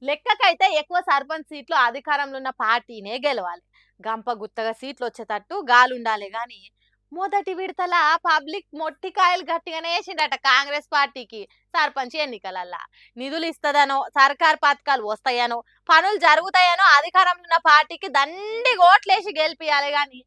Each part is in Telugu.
లెక్కకైతే ఎక్కువ సర్పంచ్ సీట్లు అధికారంలో ఉన్న పార్టీనే గెలవాలి. గంప గుత్తగా సీట్లు వచ్చేటట్టు గాలుండాలి గాని మొదటి విడతల పబ్లిక్ మొట్టికాయలు గట్టిగానే వేసిండట కాంగ్రెస్ పార్టీకి సర్పంచ్ ఎన్నికలల్లా. నిధులు ఇస్తదనో, సర్కార్ పథకాలు వస్తాయనో, పనులు జరుగుతాయనో అధికారంలో ఉన్న పార్టీకి దండి ఓట్లేసి గెలిపియాలి గాని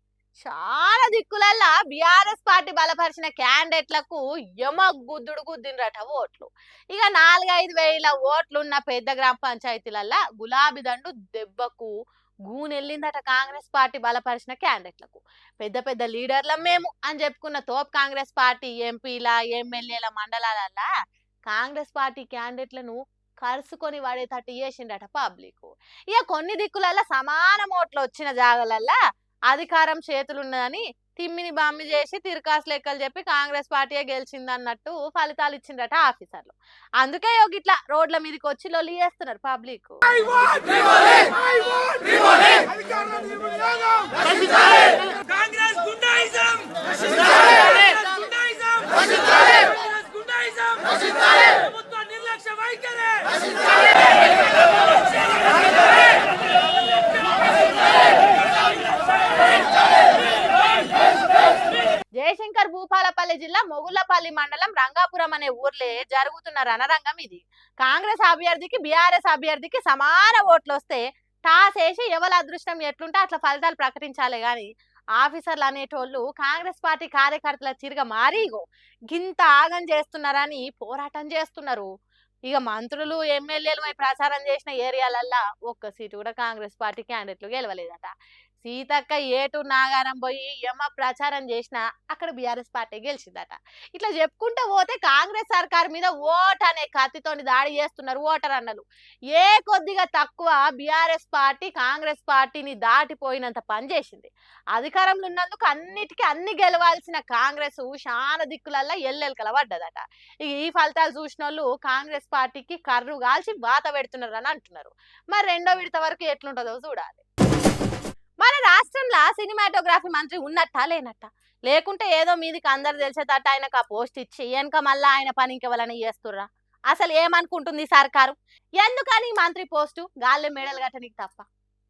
చాలా దిక్కులల్లా బీఆర్ఎస్ పార్టీ బలపరిచిన క్యాండిడేట్లకు యమ గుద్దుడు గుద్దినరట ఓట్లు. ఇక 4-5 వేల ఓట్లున్న పెద్ద గ్రామ పంచాయతీలల్లా గులాబీ దండు దెబ్బకు గూనెళ్ళిందట కాంగ్రెస్ పార్టీ బలపరిచిన క్యాండిడేట్లకు. పెద్ద పెద్ద లీడర్లం మేము అని చెప్పుకున్న తోపు కాంగ్రెస్ పార్టీ ఎంపీల, ఎమ్మెల్యేల మండలాలల్లా కాంగ్రెస్ పార్టీ క్యాండిడేట్లను కరుసుకొని వాడేటట్టు చేసిండట పబ్లిక్. ఇక కొన్ని దిక్కులల్లా సమాన ఓట్లు వచ్చిన జాగలల్లా అధికారం చేతులున్నదని తిమ్మిని బామ్మి చేసి తిరకాసు లెక్కలు చెప్పి కాంగ్రెస్ పార్టీయే గెలిచిందన్నట్టు ఫలితాలు ఇచ్చిండట ఆఫీసర్లు. అందుకే గిట్లా రోడ్ల మీదకి వచ్చి లొల్లి చేస్తున్నారు పబ్లిక్. జయశంకర్ భూపాలపల్లి జిల్లా మొగుళ్లపల్లి మండలం రంగాపురం అనే ఊర్లే జరుగుతున్న రణరంగం ఇది. కాంగ్రెస్ అభ్యర్థికి బీఆర్ఎస్ అభ్యర్థికి సమాన ఓట్లు వస్తే టాస్ వేసి ఎవరి అదృష్టం ఎట్లుంటే అట్లా ఫలితాలు ప్రకటించాలి గాని ఆఫీసర్లు అనేటోళ్ళు కాంగ్రెస్ పార్టీ కార్యకర్తల తిరగ మారిగో గింత ఆగం చేస్తున్నారని పోరాటం చేస్తున్నారు. ఇక మంత్రులు ఎమ్మెల్యేలు ప్రచారం చేసిన ఏరియాలల్లా ఒక్క సీటు కూడా కాంగ్రెస్ పార్టీ క్యాండిడేట్లు గెలవలేదట. సీతక్క ఏటు నాగారం పోయి ఎమ్మ ప్రచారం చేసినా అక్కడ బీఆర్ఎస్ పార్టీ గెలిచిందట. ఇట్లా చెప్పుకుంటూ పోతే కాంగ్రెస్ సర్కార్ మీద ఓట్ అనే కత్తితోని దాడి చేస్తున్నారు ఓటర్ అన్నలు. ఏ కొద్దిగా తక్కువ బీఆర్ఎస్ పార్టీ కాంగ్రెస్ పార్టీని దాటిపోయినంత పనిచేసింది. అధికారంలో ఉన్నందుకు అన్నిటికీ అన్ని గెలవాల్సిన కాంగ్రెస్ చాలా దిక్కులల్లా ఎల్లెలకల పడ్డదట. ఈ ఫలితాలు చూసిన వాళ్ళు కాంగ్రెస్ పార్టీకి కర్రు కాల్చి వాత పెడుతున్నారు అని అంటున్నారు. మరి రెండో విడత వరకు ఎట్లుంటుందో చూడాలి. మన రాష్ట్రంలో సినిమాటోగ్రఫీ మంత్రి ఉన్నట్టా లేనట్ట, లేకుంటే ఏదో మీదికి అందరు తెలిసేటట్టు ఆయనకు ఆ పోస్ట్ ఇచ్చి వెనక మళ్ళా ఆయన పని ఇంకెవరని చేస్తుర్రా? అసలు ఏమనుకుంటుంది సర్కారు? ఎందుకని మంత్రి పోస్టు గాల్లె మెడలు గట్టనికి తప్ప?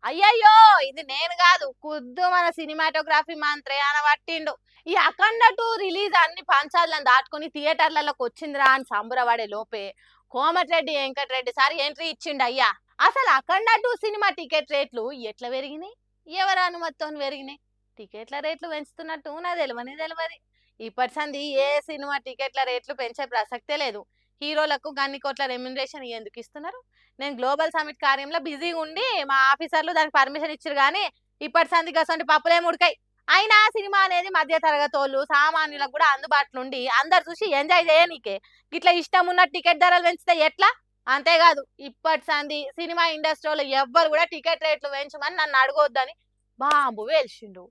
అయ్యయ్యో, ఇది నేను కాదు, ఖుద్దు మన సినిమాటోగ్రఫీ మంత్రి అనబట్టిండు. ఈ అఖండ 2 రిలీజ్ అన్ని పంచాలను దాటుకుని థియేటర్లలోకి వచ్చిందిరా అని సంబరపడే లోపే కోమటిరెడ్డి వెంకటరెడ్డి సార్ ఎంట్రీ ఇచ్చిండు. అయ్యా, అసలు అఖండ 2 సినిమా టికెట్ రేట్లు ఎట్లా పెరిగినాయి, ఎవరు అనుమతితో పెరిగినాయి? టికెట్ల రేట్లు పెంచుతున్నట్టు నా తెలియదు. ఇప్పటి సంది ఏ సినిమా టికెట్ల రేట్లు పెంచే ప్రసక్తే లేదు. హీరోలకు గన్ని కోట్ల రెమ్యునరేషన్ ఎందుకు ఇస్తున్నారు? నేను గ్లోబల్ సమిట్ కార్యంలో బిజీగా ఉండి మా ఆఫీసర్లు దానికి పర్మిషన్ ఇచ్చారు కానీ ఇప్పటి సంది గసంటి పప్పులే ముడికాయి. అయినా సినిమా అనేది మధ్య తరగతోళ్ళు సామాన్యులకు కూడా అందుబాటులో ఉండి అందరు చూసి ఎంజాయ్ చేయనీకే గిట్లా ఇష్టం ఉన్న టికెట్ ధరలు పెంచితే ఎట్లా? అంతేకాదు ఇప్పటి సంది సినిమా ఇండస్ట్రీలో ఎవ్వరు కూడా టికెట్ రేట్లు పెంచమని నన్ను అడగొద్దని బాంబు వేల్చిండు.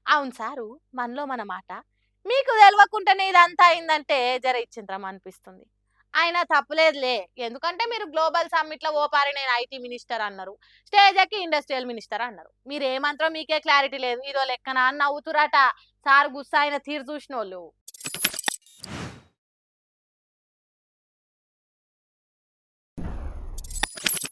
అవును సారు, మనలో మన మాట మీకు తెలియకుండానే ఇదంతా అయిందంటే జర ఇచ్చింద్రం అనిపిస్తుంది. అయినా తప్పులేదులే, ఎందుకంటే మీరు గ్లోబల్ సమ్మిట్ లో ఓపారి నేను ఐటీ మినిస్టర్ అన్నారు, స్టేజ్ ఎక్కి ఇండస్ట్రియల్ మినిస్టర్ అన్నారు. మీరు ఏమంటారో మీకే క్లారిటీ లేదు. ఇదో లెక్కన అని నవ్వుతురట సార్ గుస్సా అయిన తీరు చూసిన వాళ్ళు.